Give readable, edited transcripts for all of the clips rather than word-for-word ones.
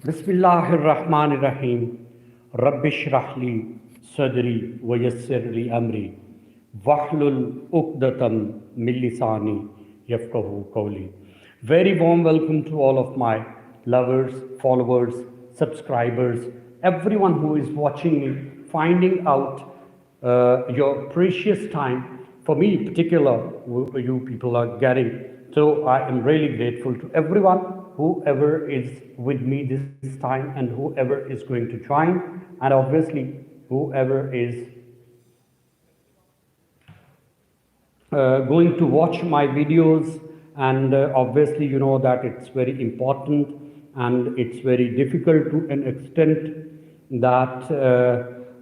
Bismillahirrahmanirrahim. Rabbi shrah li sadri wa yassir li amri. Wahlul uqdatam min lisani yafqahu qawli. Very warm welcome to all of my lovers, followers, subscribers, everyone who is watching me, finding out your precious time for me, particular, you people are getting. So I am really grateful to everyone, whoever is with me this time, and whoever is going to join, and obviously whoever is going to watch my videos. And obviously you know that it's very important and it's very difficult to an extent that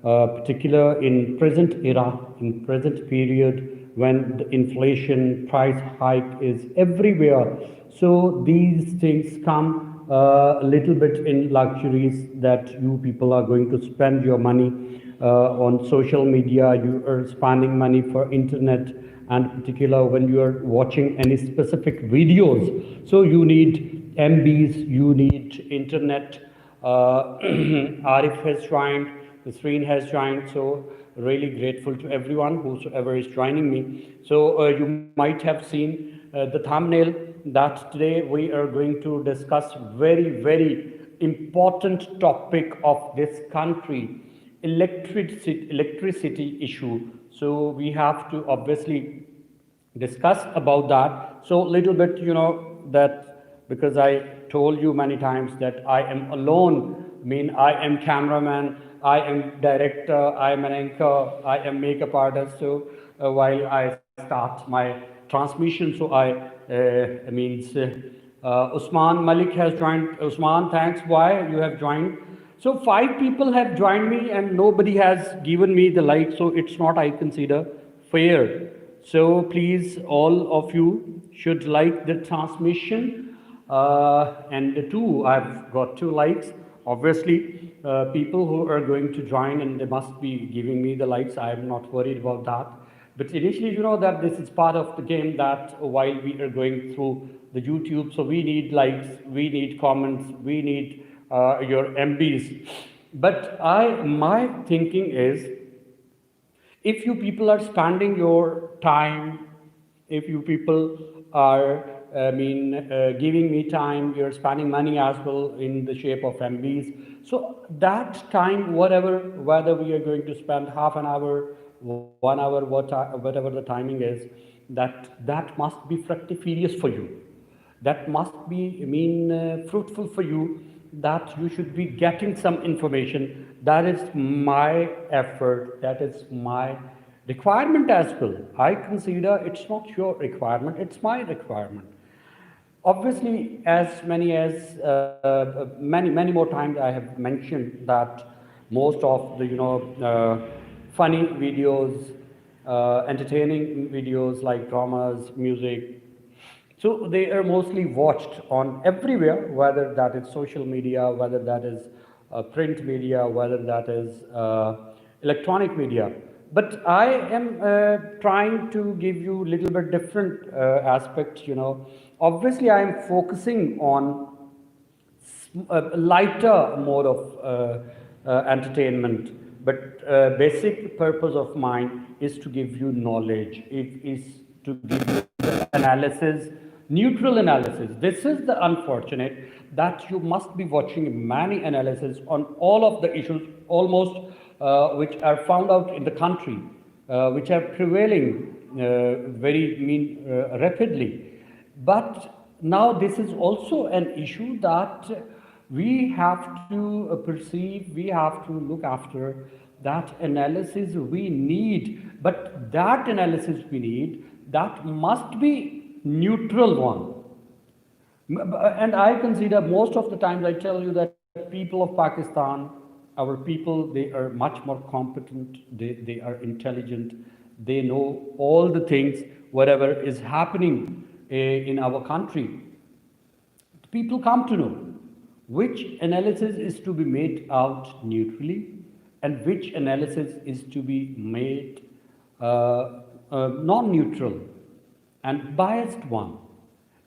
particular in present era, in present period, when the inflation price hike is everywhere, so these things come a little bit in luxuries that you people are going to spend your money on social media. You are spending money for internet, and particular when you are watching any specific videos, so you need mbs, you need internet. Arif has joined, Nasreen has joined, so really grateful to everyone whosoever is joining me. So you might have seen the thumbnail that today we are going to discuss very important topic of this country, electricity issue. So we have to obviously discuss about that. So little bit, you know, that because I told you many times that I am alone, I mean I am cameraman, I am director, I am an anchor, I am makeup artist. So while I start my transmission, so I means Usman Malik has joined. Usman, thanks. Why you have joined? So 5 people have joined me and nobody has given me the like. So it's not, I consider, fair. So please, all of you should like the transmission. And two, I've got 2 likes. Obviously, people who are going to join and they must be giving me the likes. I'm not worried about that. But initially, you know that this is part of the game, that while we are going through the YouTube, so we need likes, we need comments, we need your MBs. But my thinking is, if you people are spending your time, if you people are, giving me time, you're spending money as well in the shape of MBs. So that time, whether we are going to spend half an hour, 1 hour, whatever the timing is, that must be fructiferious for you. That must be, fruitful for you, that you should be getting some information. That is my effort, that is my requirement as well. I consider it's not your requirement, it's my requirement. Obviously, many more times I have mentioned that most of the funny videos, entertaining videos like dramas, music, so they are mostly watched on everywhere, whether that is social media, whether that is print media, whether that is electronic media. But I am trying to give you a little bit different aspect. Obviously, I am focusing on a lighter mode of entertainment, but basic purpose of mine is to give you knowledge. It is to give you analysis, neutral analysis. This is the unfortunate, that you must be watching many analysis on all of the issues almost which are found out in the country, which are prevailing rapidly. But now this is also an issue that we have to perceive, we have to look after. That analysis we need, but that analysis we need, that must be neutral one. And I consider most of the times, I tell you that people of Pakistan, our people, they are much more competent, they are intelligent, they know all the things, whatever is happening in our country. People come to know which analysis is to be made out neutrally and which analysis is to be made non-neutral and biased one.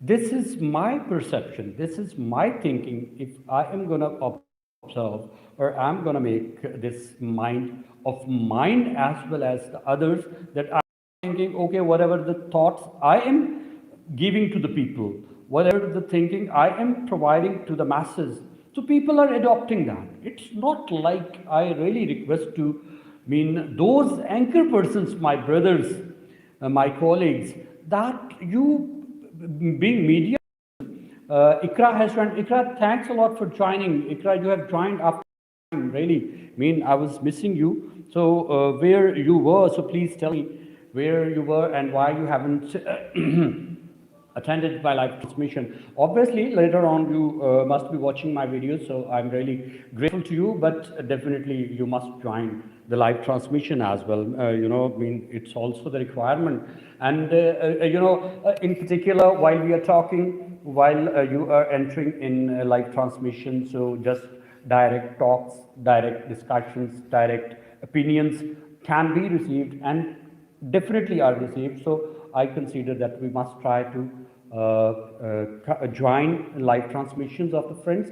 This is my perception, this is my thinking. If I am going to observe or I'm going to make this mind of mine as well as the others, that I'm thinking, okay, whatever the thoughts I am giving to the people, whatever the thinking I am providing to the masses, so people are adopting that. It's not like I really request to those anchor persons, my brothers, my colleagues, that you being media. Ikra has joined. Ikra, thanks a lot for joining. Ikra, you have joined after time, really. I was missing you. So where you were, so please tell me where you were and why you haven't attended my live transmission. Obviously, later on you must be watching my videos, so I'm really grateful to you, but definitely you must join the live transmission as well. It's also the requirement. And, in particular, while we are talking, while you are entering in live transmission, so just direct talks, direct discussions, direct opinions can be received and definitely are received. So I consider that we must try to join live transmissions of the friends.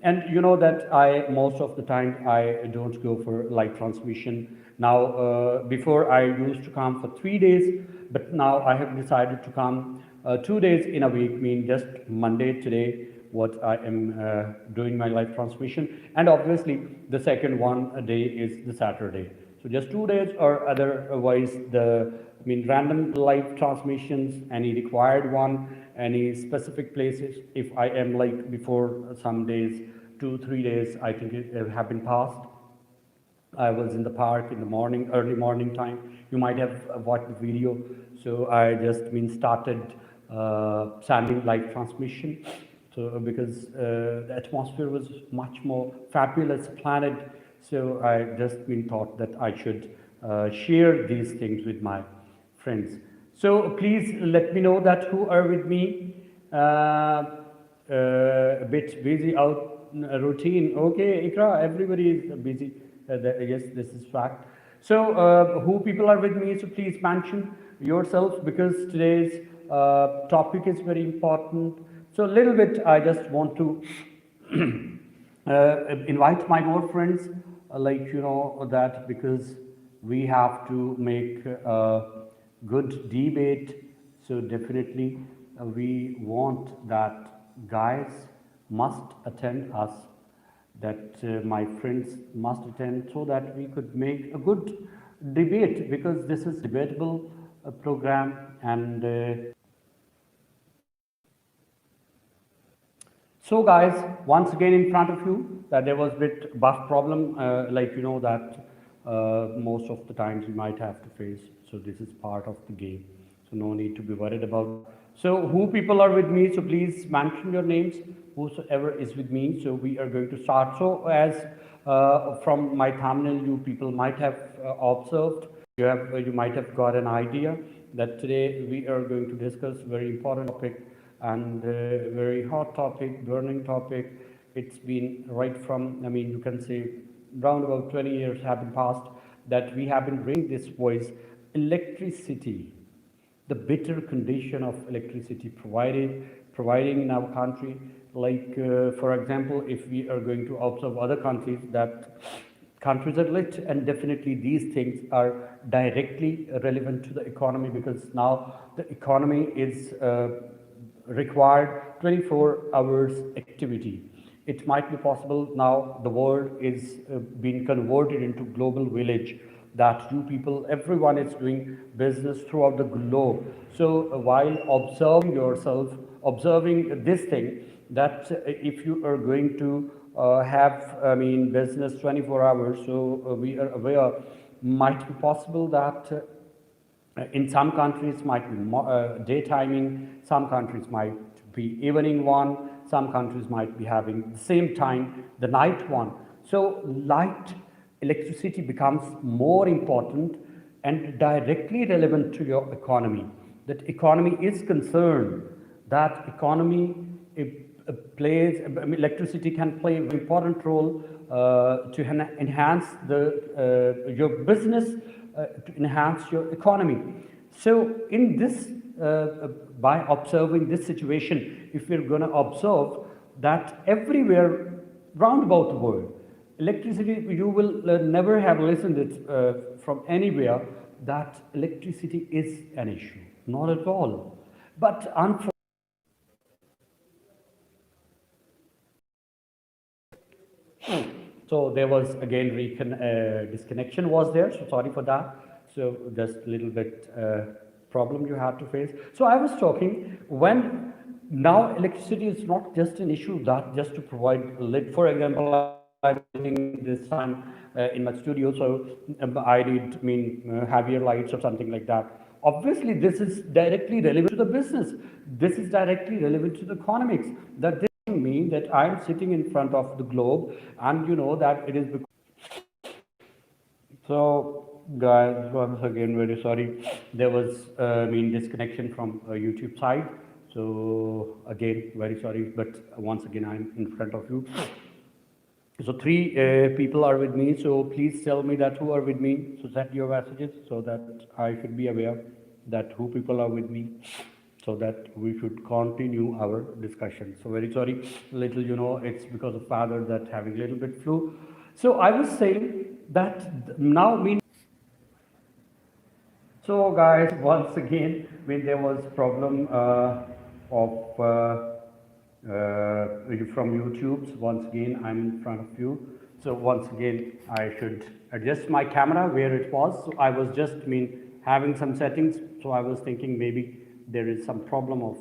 And you know that I most of the time I don't go for live transmission now. Before I used to come for 3 days, but now I have decided to come 2 days in a week, just Monday today what I am doing my live transmission, and obviously the second one a day is the Saturday. So just 2 days, or otherwise the random live transmissions, any required one, any specific places. If I am like before some days, 2-3 days, I think it have been passed. I was in the park in the morning, early morning time. You might have watched the video. So I just started sending live transmission. So because the atmosphere was much more fabulous, planet. So I just thought that I should share these things with my friends. So please let me know that who are with me. A bit busy out routine. Okay, Ikra, everybody is busy. Yes, this is fact. So who people are with me, so please mention yourself, because today's topic is very important. So a little bit, I just want to invite my more friends, that because we have to make a good debate. So definitely we want that guys must attend us, that my friends must attend, so that we could make a good debate, because this is debatable program. And so guys, once again in front of you, that there was a bit buff problem, that most of the times you might have to face. So this is part of the game, so no need to be worried about. So who people are with me, so please mention your names, whosoever is with me. So we are going to start. So as from my thumbnail, you people might have observed, you might have got an idea that today we are going to discuss a very important topic, and very hot topic, burning topic. It's been right from, you can say, around about 20 years have been passed, that we have been bringing this voice, electricity, the bitter condition of electricity providing in our country. For example, if we are going to observe other countries, that countries are lit, and definitely these things are directly relevant to the economy, because now the economy is required 24 hours activity. It might be possible now the world is being converted into global village, that you people, everyone is doing business throughout the globe. So while observing this thing, that if you are going to have business 24 hours, so we are aware, might be possible that in some countries might be day timing, some countries might be evening one, some countries might be having the same time, the night one. So light electricity becomes more important and directly relevant to your economy. That economy is concerned, that economy plays, I mean, electricity can play an important role to enhance your business, to enhance your economy. So in this, by observing this situation, if we're going to observe that everywhere round about the world, electricity, you will never have listened it from anywhere that electricity is an issue. Not at all. But unfortunately, so there was again disconnection was there. So sorry for that. So just a little bit problem you had to face. So I was talking when now electricity is not just an issue that just to provide lit. For example, I'm sitting this time in my studio, so I need heavier lights or something like that. Obviously, this is directly relevant to the business. This is directly relevant to the economics. That this me that I'm sitting in front of the globe, and you know that it is because. So, guys, once again, very sorry. There was, disconnection from YouTube side. So, again, very sorry. But once again, I'm in front of you. So, three people are with me. So, please tell me that who are with me. So, send your messages so that I should be aware that who people are with me, so that we should continue our discussion. So, very sorry, little, it's because of father that having a little bit flu. So, I was saying that now so guys, once again, when there was problem of from YouTube, once again I'm in front of you. So once again, I should adjust my camera where it was. So I was just having some settings. So I was thinking maybe there is some problem of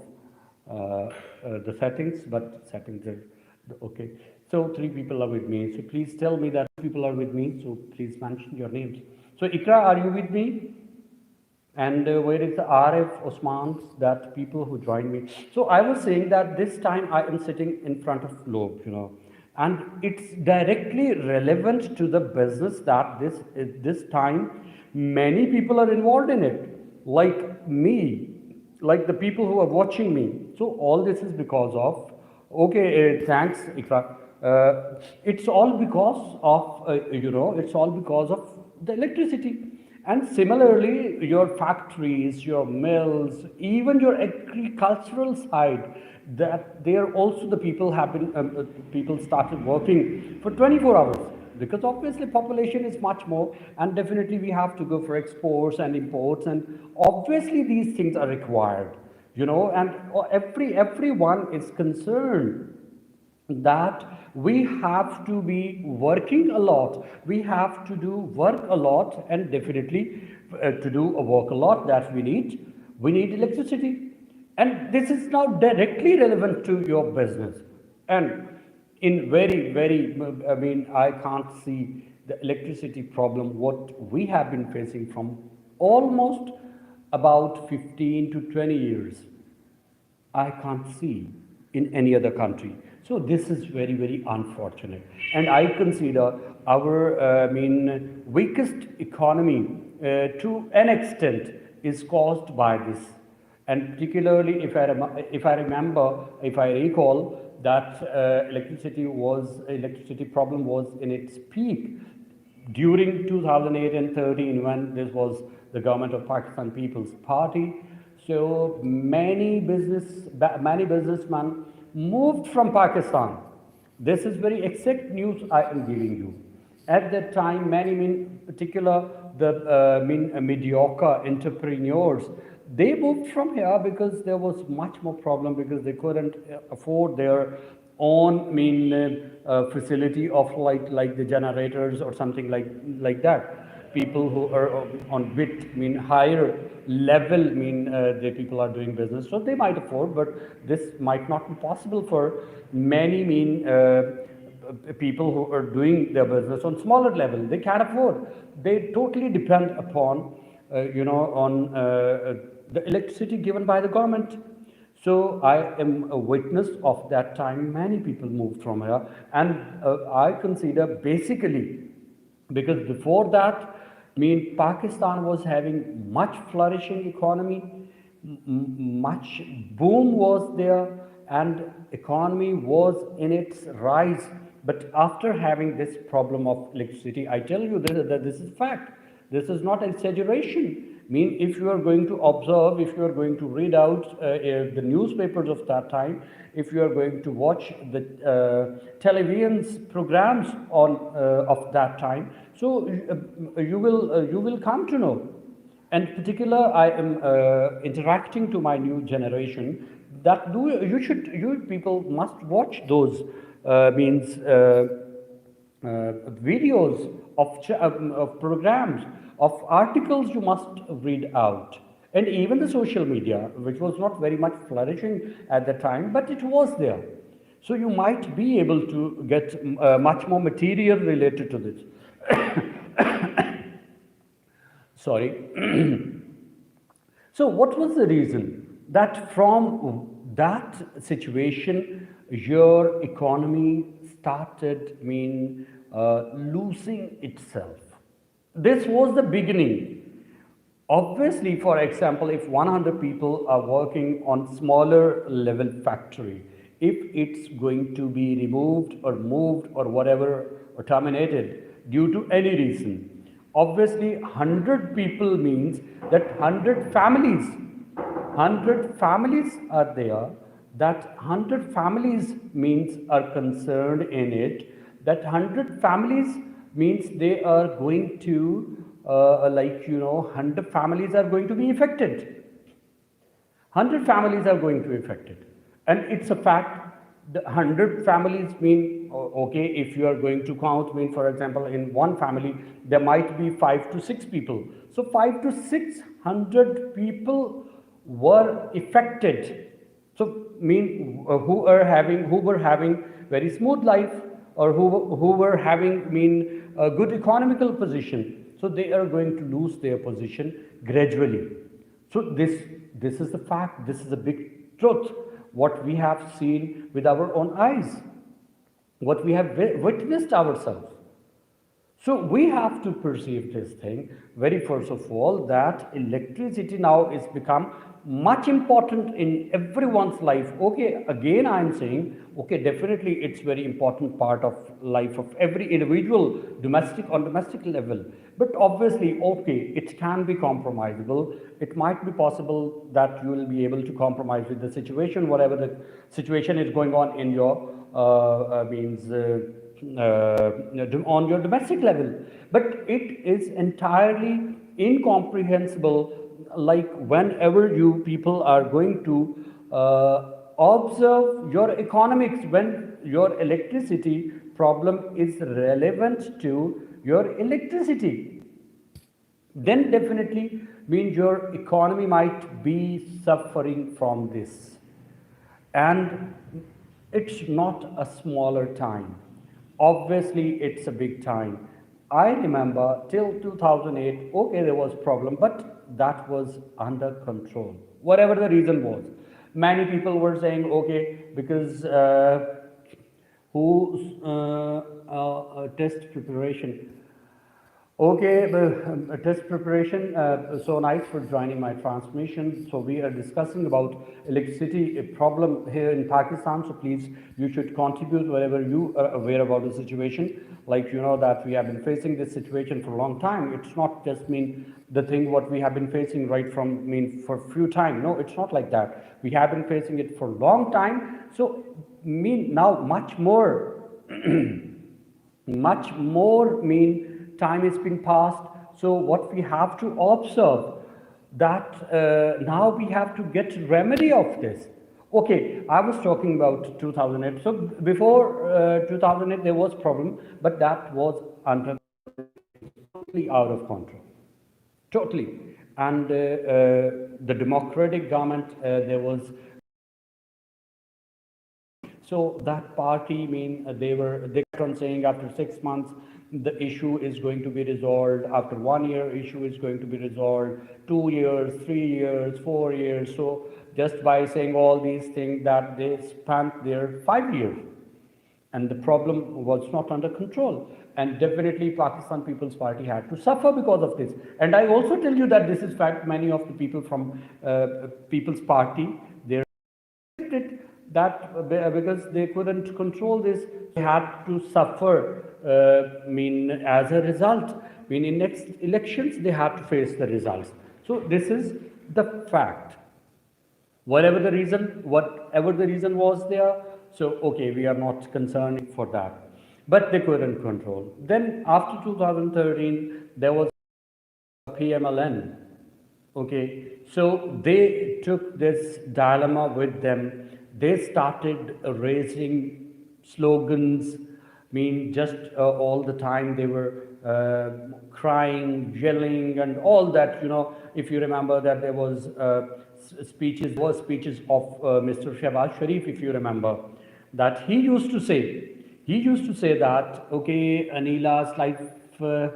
the settings, but settings are okay. So three people are with me. So please tell me that people are with me. So please mention your names. So Ikra, are you with me? And where is the RF Osman, that people who joined me? So I was saying that this time I am sitting in front of globe, and it's directly relevant to the business that this time many people are involved in it, like me, like the people who are watching me. So all this is because of, okay, thanks Ikra. It's all because of, it's all because of the electricity. And similarly, your factories, your mills, even your agricultural side, that they are also the people have been, people started working for 24 hours, because obviously population is much more, and definitely we have to go for exports and imports, and obviously these things are required, and everyone is concerned that we have to be working a lot, we have to do work a lot, and definitely to do a work a lot that we need electricity. And this is now directly relevant to your business. And in very, I can't see the electricity problem what we have been facing from almost about 15 to 20 years. I can't see in any other country. So this is very unfortunate, and I consider our weakest economy to an extent is caused by this. And particularly if I remember, if I recall that electricity problem was in its peak during 2008 and 13, when this was the government of Pakistan People's Party. So many businessmen moved from Pakistan. This is very exact news I am giving you. At that time, many, particular the mediocre entrepreneurs, they moved from here because there was much more problem, because they couldn't afford their own facility of like the generators or something like that. People who are on bit higher level the people are doing business, so they might afford, but this might not be possible for many people who are doing their business on smaller level. They can't afford. They totally depend upon on the electricity given by the government. So I am a witness of that time. Many people moved from here, and I consider basically because before that, Pakistan was having much flourishing economy, much boom was there, and economy was in its rise. But after having this problem of electricity, I tell you that this is fact. This is not exaggeration. If you are going to observe, if you are going to read out the newspapers of that time, if you are going to watch the television's programs on of that time, so you will come to know. And particular, I am interacting to my new generation that you people must watch those means. Videos of programs, of articles you must read out, and even the social media, which was not very much flourishing at the time, but it was there. So you might be able to get much more material related to this. Sorry. So what was the reason that from that situation your economy started losing itself? This was the beginning. Obviously, for example, if 100 people are working on smaller level factory, if it's going to be removed or moved or whatever or terminated due to any reason, obviously 100 people means that 100 families are there, that 100 families means are concerned in it, that 100 families means they are going to 100 families are going to be affected. 100 families are going to be affected, and it's a fact. The 100 families okay, if you are going to count, for example, in one family there might be 5 to 6 people, so 5 to 600 people were affected. So who were having very smooth life, or who were having a good economical position, so they are going to lose their position gradually. So this is the fact, this is a big truth, what we have seen with our own eyes, what we have witnessed ourselves. So we have to perceive this thing very first of all, that electricity now is become much important in everyone's life. Okay, again I am saying, okay, definitely it's very important part of life of every individual, domestic level. But obviously, okay, it can be compromisable. It might be possible that you will be able to compromise with the situation, whatever the situation is going on in your on your domestic level. But it is entirely incomprehensible, like whenever you people are going to observe your economics, when your electricity problem is relevant to your electricity, then definitely your economy might be suffering from this. And it's not a smaller time. Obviously, it's a big time. I remember till 2008, okay, there was problem, but that was under control, whatever the reason was. Many people were saying, okay, because test preparation. Okay, the test preparation, so nice for joining my transmission. So we are discussing about electricity problem here in Pakistan. So please, you should contribute wherever you are aware about the situation. Like, you know, that we have been facing this situation for a long time. It's not just the thing what we have been facing right from for a few time. No, it's not like that. We have been facing it for a long time. So now much more, much more time has been passed. So what we have to observe that now we have to get remedy of this. Okay, I was talking about 2008. So before 2008 there was problem, but that was under totally out of control, totally. And the democratic government, there was. So that party, they kept on saying after 6 months the issue is going to be resolved, after 1 year issue is going to be resolved, 2 years, 3 years, 4 years. So just by saying all these things that they spent their 5 years and the problem was not under control. And definitely Pakistan People's Party had to suffer because of this. And I also tell you that this is fact, many of the people from People's Party, they that because they couldn't control this, they had to suffer, as a result. In next elections, they had to face the results. So this is the fact. Whatever the reason was there, so okay, we are not concerned for that. But they couldn't control. Then after 2013, there was PMLN. Okay, so they took this dilemma with them. They started raising slogans. Just all the time they were crying, yelling, and all that. If you remember that there was speeches of Mr. Shehbaz Sharif, if you remember, that he used to say that, okay, Anila's life style.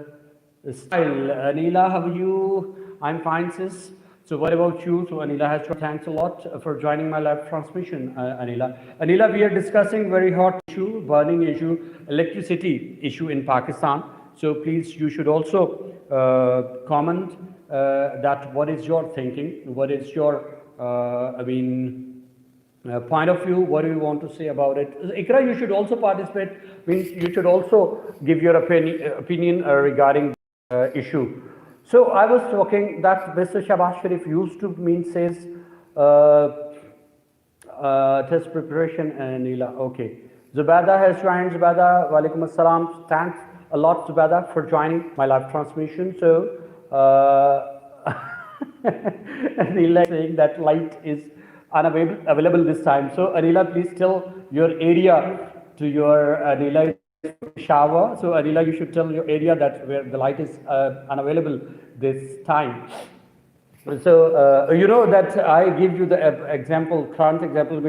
Anila, how are you? I'm fine, sis. So what about you? So Anila has to thanks a lot for joining my live transmission, Anila. Anila, we are discussing very hot issue, burning issue, electricity issue in Pakistan. So please, you should also comment that what is your thinking, what is your, point of view, what do you want to say about it? Ikra, you should also participate. You should also give your opinion regarding issue. So I was talking that Mr. Shehbaz Sharif used to says test preparation and Neela. Okay. Zubaida has joined. Zubaida, walaikum assalam. Thanks a lot, Zubaida, for joining my live transmission. So Neela is saying that light is unavailable this time. So Anila, please tell your area to your Anila shower. So Anila, you should tell your area that where the light is unavailable this time. So you know that I give you the current example.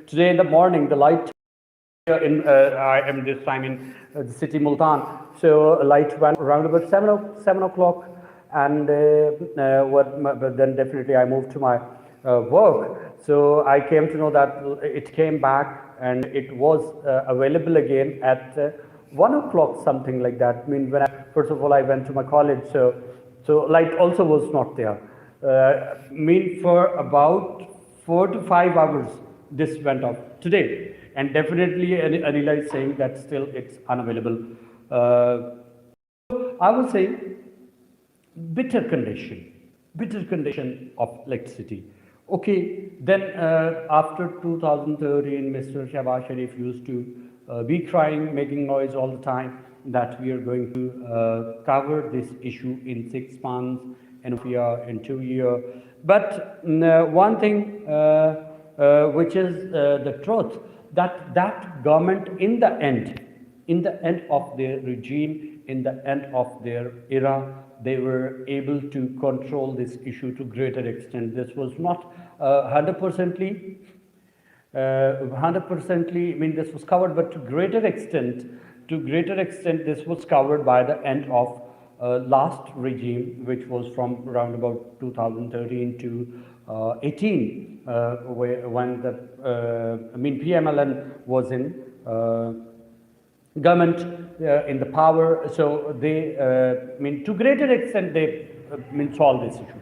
Today in the morning the light I am this time in the city Multan. So light went around about 7 o'clock, and but then definitely I moved to my work. So I came to know that it came back and it was available again at 1 o'clock, something like that. When first of all I went to my college, so light also was not there. For about 4 to 5 hours this went off today, and definitely Anila is saying that still it's unavailable. I would say bitter condition of electricity. Okay, then after 2013, Mr. Shehbaz Sharif used to be crying, making noise all the time that we are going to cover this issue in 6 months, and we are in 2 years. But one thing which is the truth, that government in the end of their regime, in the end of their era, they were able to control this issue to greater extent. This was not 100%ly, this was covered, but to greater extent, this was covered by the end of last regime, which was from around about 2013 to 18, when the PMLN was in government in the power. So they to greater extent they solved this issue.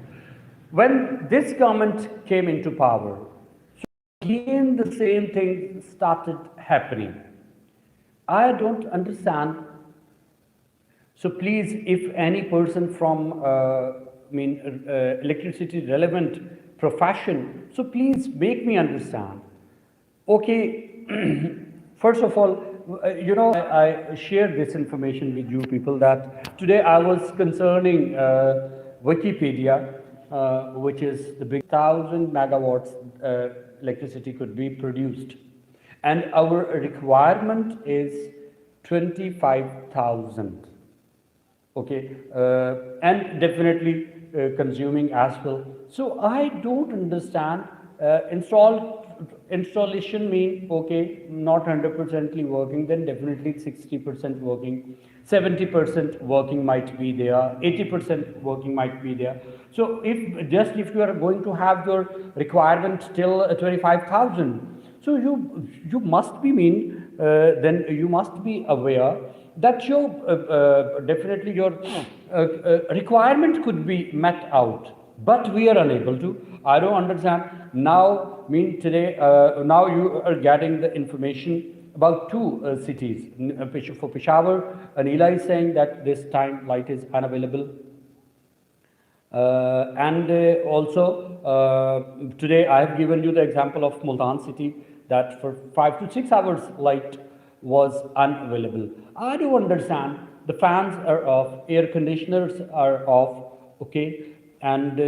When this government came into power, so again the same thing started happening. I don't understand. So please, if any person from electricity relevant profession, so please make me understand. Okay, first of all, I shared this information with you people that today I was concerning Wikipedia, which is the big 1,000 megawatts electricity could be produced, and our requirement is 25,000. Okay, and definitely consuming as well. So I don't understand. Installation mean okay, not 100% working, then definitely 60% working. 70% working might be there, 80% working might be there. So if you are going to have your requirement till 25,000, so you must be then you must be aware that your definitely your requirement could be met out, but we are unable to. I don't understand now. Today now you are getting the information about two cities. For Peshawar, Anila is saying that this time light is unavailable. And also today I have given you the example of Multan city, that for 5 to 6 hours light was unavailable. I do understand the fans are off, air conditioners are off, okay, and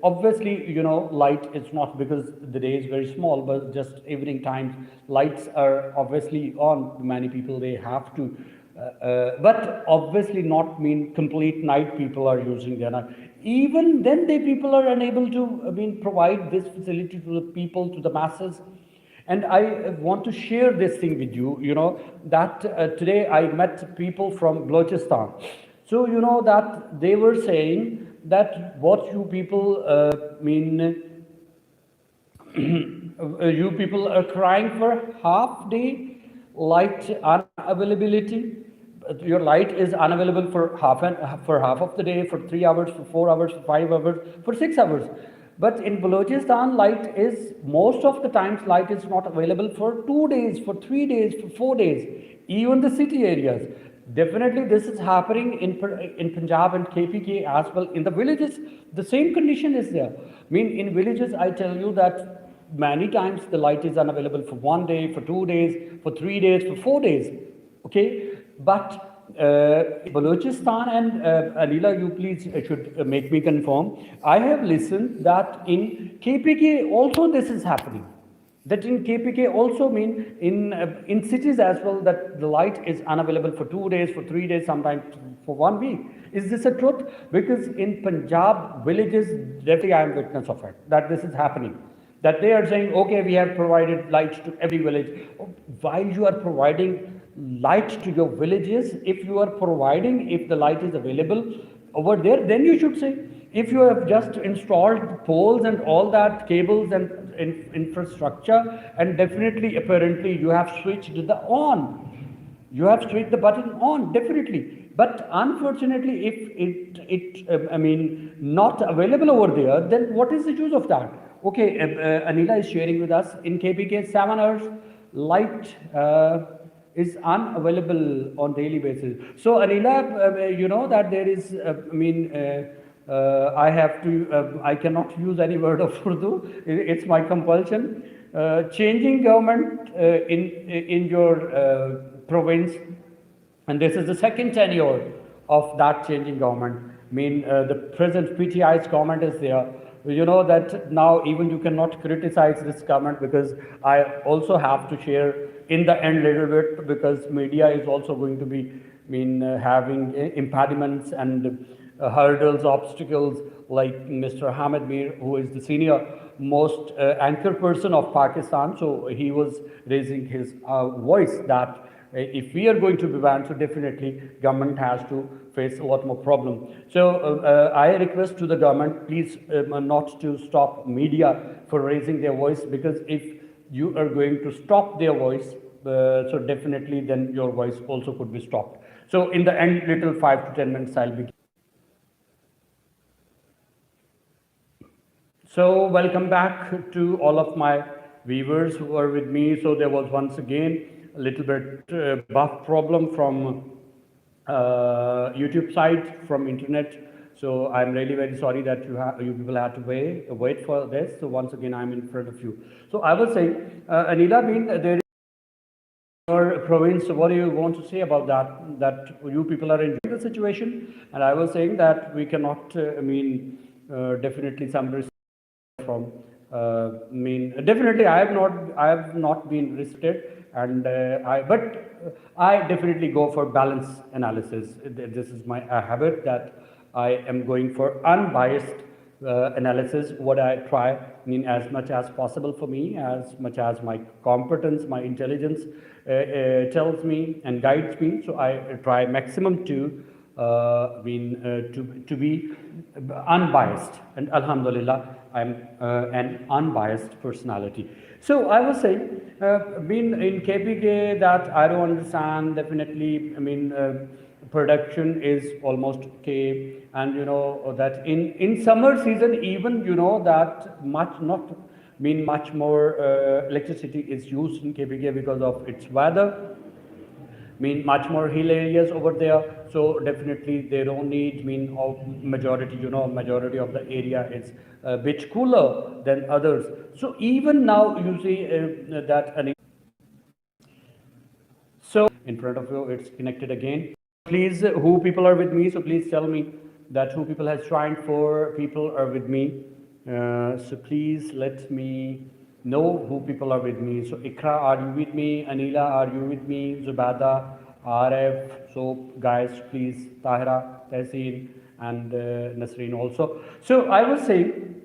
obviously light is not, because the day is very small, but just evening times lights are obviously on. Many people, they have to but obviously not mean complete night people are using their night. Even then people are unable to provide this facility to the people, to the masses. And I want to share this thing with you, that today I met people from Balochistan. So that they were saying that what you people you people are crying for half day light unavailability. Your light is unavailable for half of the day, for 3 hours, for 4 hours, for 5 hours, for 6 hours. But in Balochistan, light is, most of the times light is not available for 2 days, for 3 days, for 4 days, even the city areas. Definitely this is happening in Punjab and KPK as well. In the villages, the same condition is there. In villages, I tell you that many times the light is unavailable for 1 day, for 2 days, for 3 days, for 4 days. Okay, but Balochistan and Anila, you please should make me confirm. I have listened that in KPK also this is happening. That in KPK also in cities as well, that the light is unavailable for 2 days, for 3 days, sometimes for 1 week. Is this a truth? Because in Punjab villages, definitely I am witness of it, that this is happening. That they are saying, okay, we have provided light to every village. While you are providing light to your villages, if the light is available over there, then you should say. If you have just installed poles and all that, cables and infrastructure, and definitely apparently you have switched the button on, definitely. But unfortunately, if it not available over there, then what is the use of that? Okay, Anila is sharing with us, in KPK 7 hours light is unavailable on daily basis. So Anila, you know that there is I cannot use any word of Urdu. It's my compulsion. Changing government in your province, and this is the second tenure of that changing government. The present PTI's government is there. You know that now even you cannot criticize this government, because I also have to share in the end little bit, because media is also going to be having impediments and hurdles, obstacles, like Mr. Hamid Mir, who is the senior most anchor person of Pakistan. So he was raising his voice that if we are going to be banned, so definitely government has to face a lot more problem. So I request to the government, please not to stop media for raising their voice, because if you are going to stop their voice, so definitely then your voice also could be stopped. So in the end, little 5 to 10 minutes I'll be. So welcome back to all of my viewers who are with me. So there was once again a little bit buff problem from YouTube side, from internet. So I'm really very sorry that you people had to wait for this. So once again, I'm in front of you. So I was saying, Anila, there is your province. What do you want to say about that? That you people are enjoying the situation, and I was saying that we cannot. Definitely some from. Definitely I have not been restricted, and but I definitely go for balance analysis. This is my habit, that I am going for unbiased analysis, what I try, as much as possible for me, as much as my competence, my intelligence tells me and guides me. So I try maximum to to be unbiased, and Alhamdulillah, I'm an unbiased personality. So I was saying, being in KPK, that I don't understand. Definitely, production is almost okay, and that in summer season, even that much more electricity is used in KPK because of its weather. Much more hill areas over there, so definitely they don't need majority of the area is a bit cooler than others. So even now you see that so in front of you it's connected again. Please, who people are with me, so please tell me that who people has joined, 4 people are with me. So please let me know who people are with me. So Ikra, are you with me? Anila, are you with me? Zubada, Arif. So guys, please, Tahira, Tehseen, and Nasreen also. So I was saying,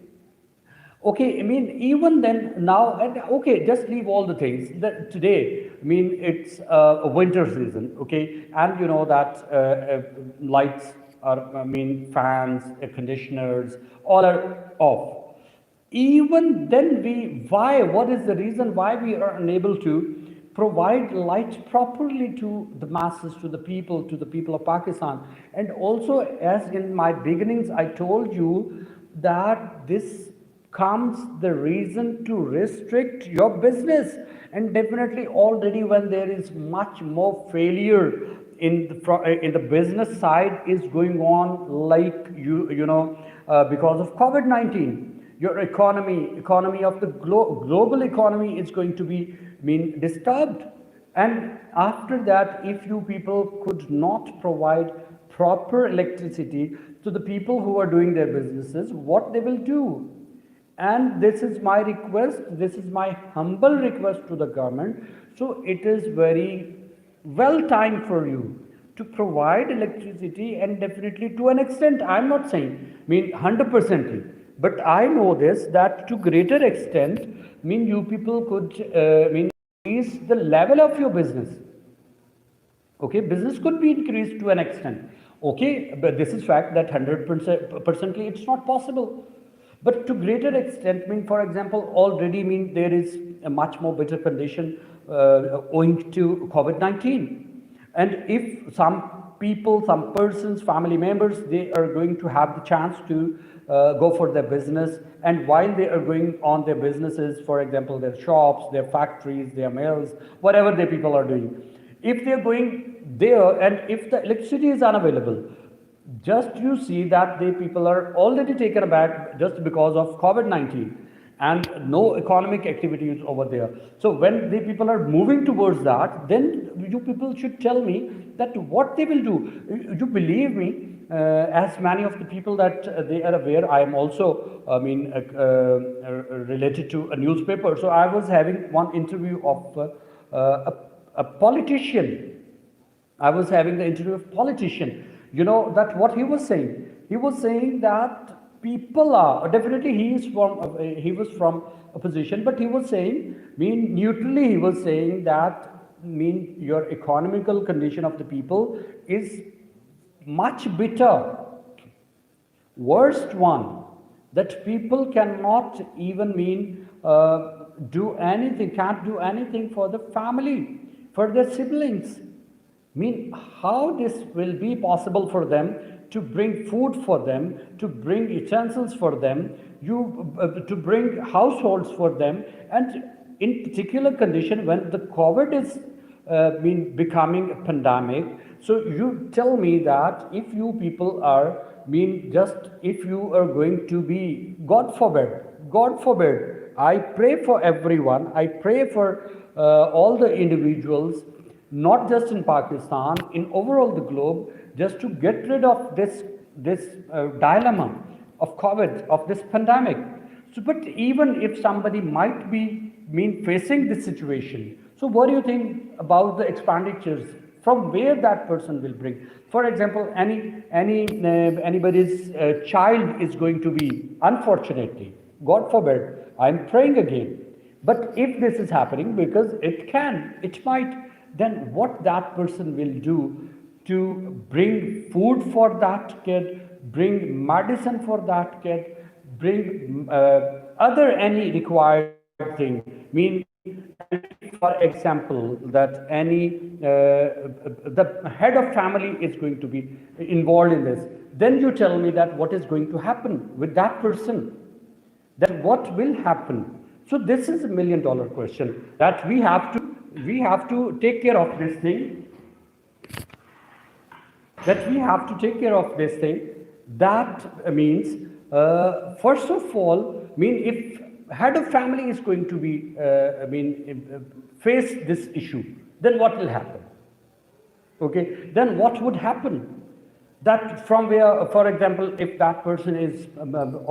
okay, even then now, and okay, just leave all the things. Today, it's a winter season, okay, and you know that lights are, fans, air conditioners, all are off. Even then, what is the reason why we are unable to provide light properly to the masses, to the people of Pakistan? And also, as in my beginnings, I told you that this comes the reason to restrict your business, and definitely already when there is much more failure in the business side is going on, like because of COVID-19, your economy of the global economy is going to be disturbed. And after that, if you people could not provide proper electricity to the people who are doing their businesses, what they will do? And this is my request, this is my humble request to the government. So it is very well timed for you to provide electricity, and definitely to an extent, I'm not saying 100%, but I know this, that to greater extent, you people could increase the level of your business. Okay, business could be increased to an extent. Okay, but this is fact that 100% it's not possible. But to greater extent, for example, already there is a much more better condition owing to COVID-19. And if some people, some persons, family members, they are going to have the chance to go for their business, and while they are going on their businesses, for example, their shops, their factories, their mills, whatever the people are doing, if they are going there and if the electricity is unavailable, just you see that the people are already taken aback just because of COVID-19 and no economic activities over there. So when the people are moving towards that, then you people should tell me that what they will do. You believe me, as many of the people that they are aware, I am also, related to a newspaper. So I was having one interview of a politician. I was having the interview of a politician. You know that what he was saying? He was saying that people are definitely he was from opposition, but he was saying, neutrally, he was saying that your economical condition of the people is much bitter, worst one, that people cannot even do anything, can't do anything for the family, for their siblings. How this will be possible for them to bring food for them, to bring utensils for them, to bring households for them, and in particular condition when the COVID is becoming a pandemic. So you tell me that if you people are if you are going to be, God forbid, I pray for everyone, I pray for all the individuals, not just in Pakistan, in overall the globe, just to get rid of this dilemma of COVID, of this pandemic. So, but even if somebody might be facing this situation, so what do you think about the expenditures from where that person will bring. For example, anybody's child is going to be, unfortunately, God forbid, I'm praying again. But if this is happening, because it might, then what that person will do to bring food for that kid, bring medicine for that kid, bring other any required thing. Mean, for example, that the head of family is going to be involved in this. Then you tell me that what is going to happen with that person? That what will happen? So this is $1,000,000 question that we have to take care of this thing. That means, first of all, if head of family is going to be, face this issue, then what will happen? Okay, then what would happen? That from where, for example, if that person is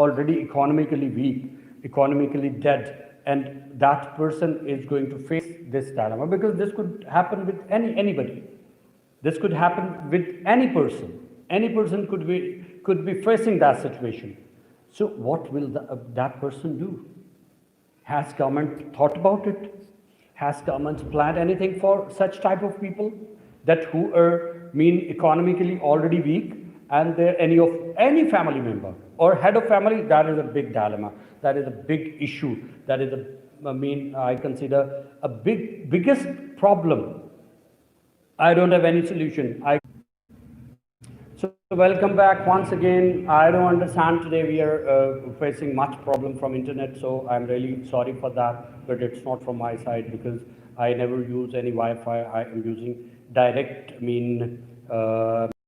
already economically weak, economically dead, and that person is going to face this dilemma, because this could happen with anybody. This could happen with any person. Any person could be facing that situation. So what will that person do? Has government thought about it? Has government planned anything for such type of people that who are economically already weak, and they're any family member or head of family? That is a big dilemma. That is a big issue. That is I consider a biggest problem. I don't have any solution. So welcome back once again. I don't understand today we are facing much problem from internet, so I'm really sorry for that, but it's not from my side because I never use any Wi-Fi. I am using direct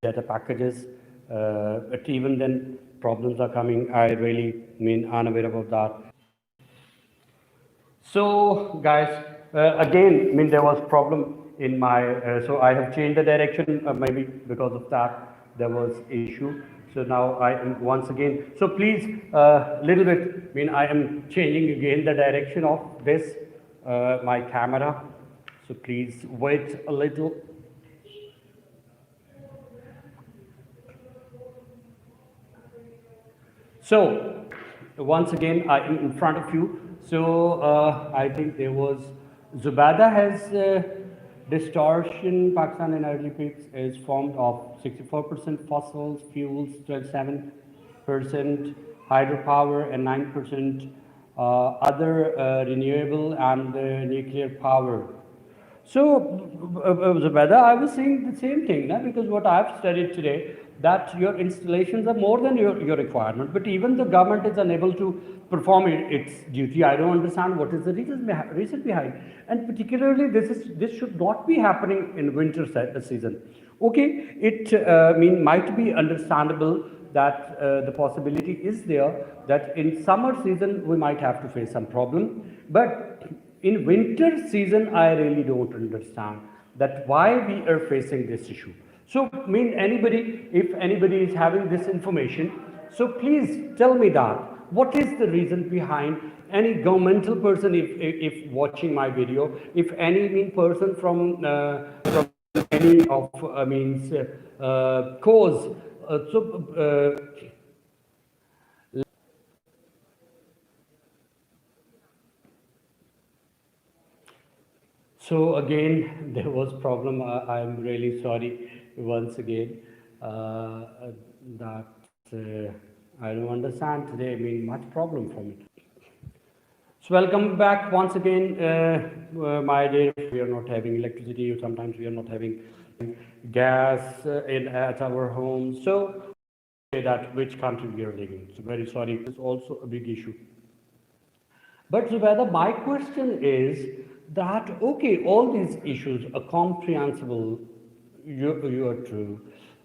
data packages, but even then problems are coming. I really unaware about that. So guys, again, there was problem in my, so I have changed the direction, maybe because of that there was issue. So now I am once again, so please, little bit, I am changing again the direction of this, my camera. So please wait a little. So once again, I am in front of you. So I think there was, Zubaida has distortion. Pakistan energy mix is formed of 64% fossil fuels, 27% hydropower, and 9% other renewable and nuclear power. So, Zubaida, I was saying the same thing, because what I've studied today, that your installations are more than your requirement, but even the government is unable to perform its duty. I don't understand what is the reason behind. And particularly, this should not be happening in winter season. Okay, it might be understandable that the possibility is there that in summer season we might have to face some problem, but in winter season, I really don't understand that why we are facing this issue. So, if anybody is having this information, so please tell me that. What is the reason behind any governmental person, if watching my video, if any person from any of cause, So again, there was problem. I'm really sorry once again that I don't understand today. Much problem from it. So welcome back once again, my dear. We are not having electricity. Sometimes we are not having gas at our homes. So say that which country we are living. So very sorry. It's also a big issue. But Zubaida, my question is that, okay, all these issues are comprehensible, you are true,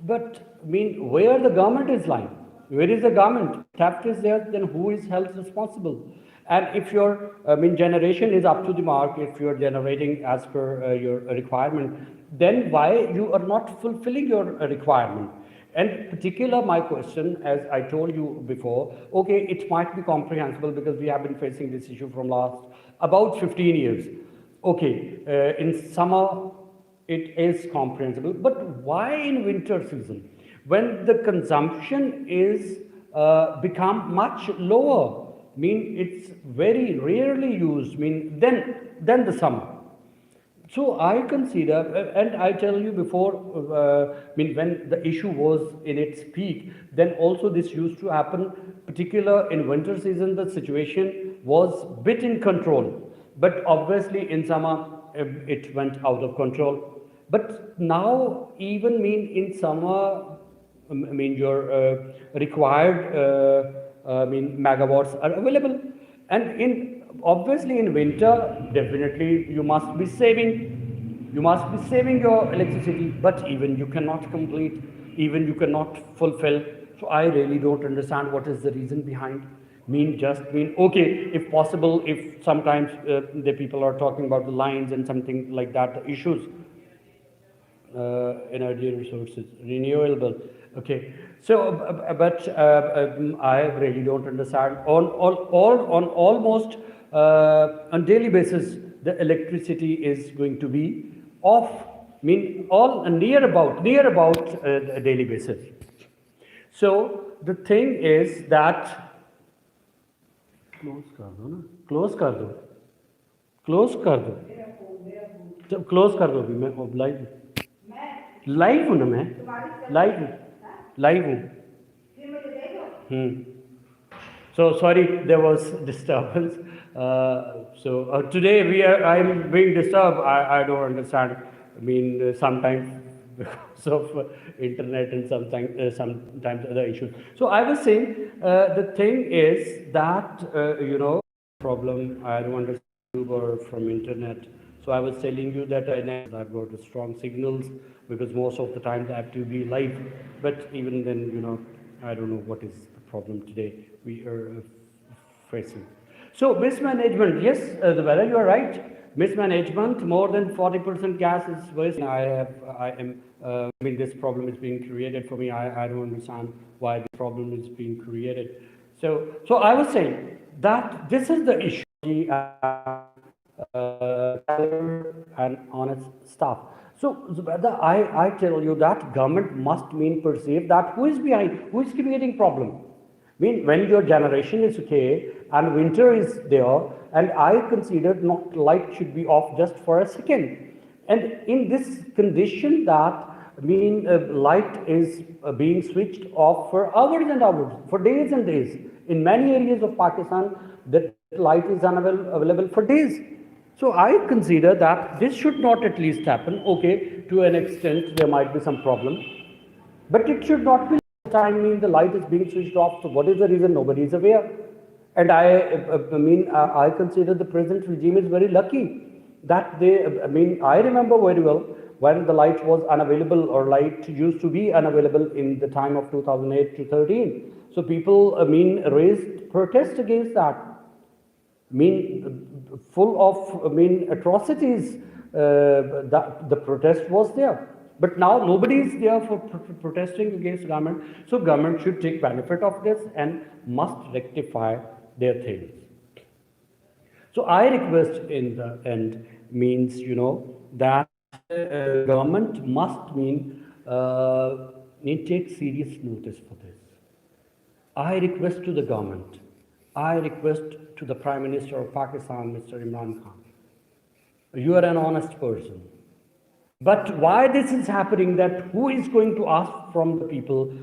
but where the government is lying? Where is the government? Theft is there, then who is held responsible? And if your generation is up to the mark, if you are generating as per your requirement, then why you are not fulfilling your requirement? And particular, my question, as I told you before, okay, it might be comprehensible because we have been facing this issue from last about 15 years. Okay, in summer, it is comprehensible. But why in winter season, when the consumption is become much lower? I mean, it's very rarely used. I mean, than the summer. So I consider, and I tell you before, I mean, when the issue was in its peak, then also this used to happen, particular in winter season, the situation was bit in control. But obviously in summer, it went out of control. But now, even mean in summer, I mean, your required, I mean, megawatts are available. And in obviously in winter, definitely you must be saving. You must be saving your electricity, but even you cannot complete, even you cannot fulfill. So I really don't understand what is the reason behind. Mean okay, if possible, if sometimes the people are talking about the lines and something like that, the issues, energy resources, renewable. Okay, so but I really don't understand. On almost on daily basis, the electricity is going to be off. Mean all near about a daily basis. So the thing is that close कर दो close कर दो close कर दो अभी मैं live live हूँ ना मैं लाइव हूँ So sorry, there was disturbance. Today I am being disturbed. I don't understand. I mean, sometimes because of internet and sometimes other issues. So I was saying the thing is that problem I don't understand or from internet. So I was telling you that I've got strong signals because most of the times I have to be live. But even then, I don't know what is the problem today we are facing. So mismanagement, yes, whether you are right. Mismanagement, more than 40% gas is waste. I mean, this problem is being created for me. I don't understand why the problem is being created. So I was saying that this is the issue. And honest stuff. So whether I tell you that government must perceive that who is behind, who is creating problem. I mean, when your generation is okay and winter is there, and I consider not light should be off just for a second. And in this condition that light is being switched off for hours and hours, for days and days. In many areas of Pakistan, that light is unavailable for days. So I consider that this should not at least happen. Okay, to an extent there might be some problem, but it should not be time the light is being switched off. So what is the reason? Nobody is aware. And I consider the present regime is very lucky that they, I remember very well when the light was unavailable or light used to be unavailable in the time of 2008 to 13. So people, raised protest against that. Full of, atrocities, the protest was there. But now nobody is there for protesting against government. So government should take benefit of this and must rectify their things. So I request in the end that government must take serious notice for this. I request to the government, I request to the Prime Minister of Pakistan, Mr. Imran Khan, you are an honest person. But why this is happening, that who is going to ask from the people,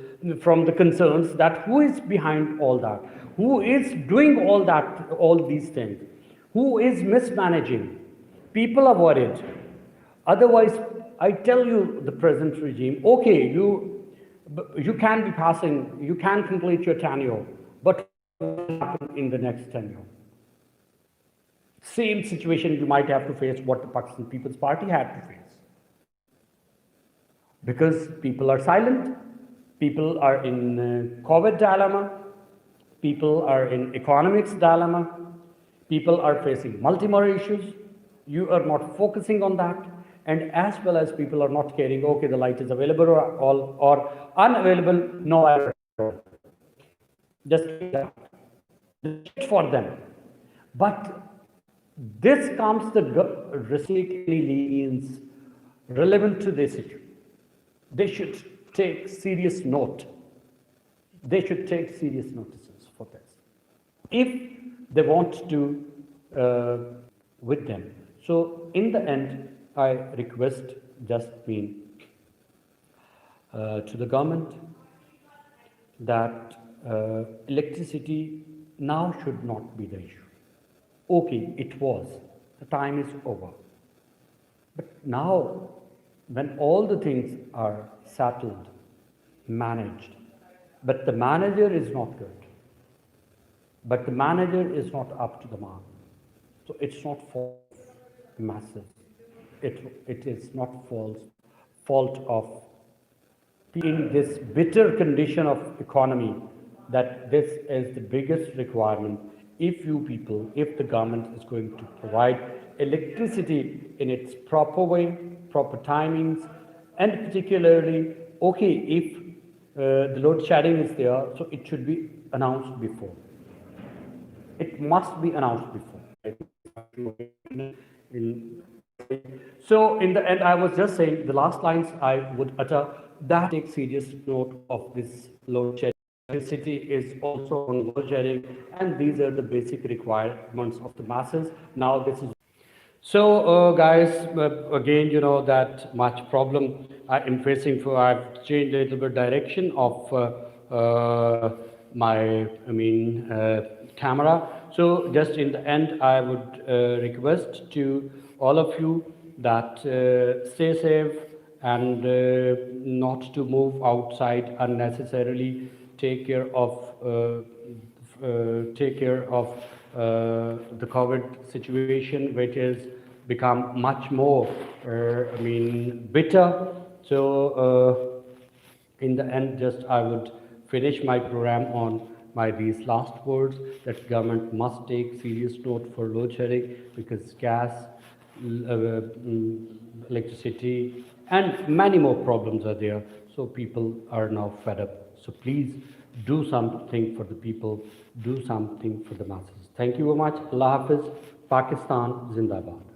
from the concerns, that who is behind all that? Who is doing all that, all these things? Who is mismanaging? People are worried. Otherwise, I tell you, the present regime, okay, you can be passing, you can complete your tenure, but what will happen in the next tenure? Same situation you might have to face what the Pakistan People's Party had to face. Because people are silent, people are in COVID dilemma, people are in economics dilemma, people are facing multiple issues, you are not focusing on that, and as well as people are not caring, okay, the light is available or unavailable, no error. Just for them. But this comes the restricting lenience relevant to this issue. They should take serious note. They should take serious notices for this. If they want to with them. So in the end, I request just mean to the government that electricity now should not be the issue. Okay, it was. The time is over. But now, when all the things are settled, managed, but the manager is not good, but the manager is not up to the mark. So it's not fault masses. It is not fault of in this bitter condition of economy that this is the biggest requirement. If you people, if the government is going to provide electricity in its proper way, proper timings, and particularly, okay, if the load shedding is there, so it should be announced before. It must be announced before. So in the end, I was just saying the last lines I would utter that take serious note of this load shedding. Electricity is also on load shedding, and these are the basic requirements of the masses. Now this is so, guys, again, you know that much problem I am facing. For I've changed a little bit direction of my, camera. So, just in the end, I would request to all of you that stay safe and not to move outside unnecessarily. Take care of the COVID situation, which has become much more, bitter. So, in the end, just I would finish my program on my these last words that government must take serious note for load shedding because gas, electricity, and many more problems are there. So people are now fed up. So please do something for the people, do something for the masses. Thank you very much. Allah Hafiz. Pakistan Zindabad.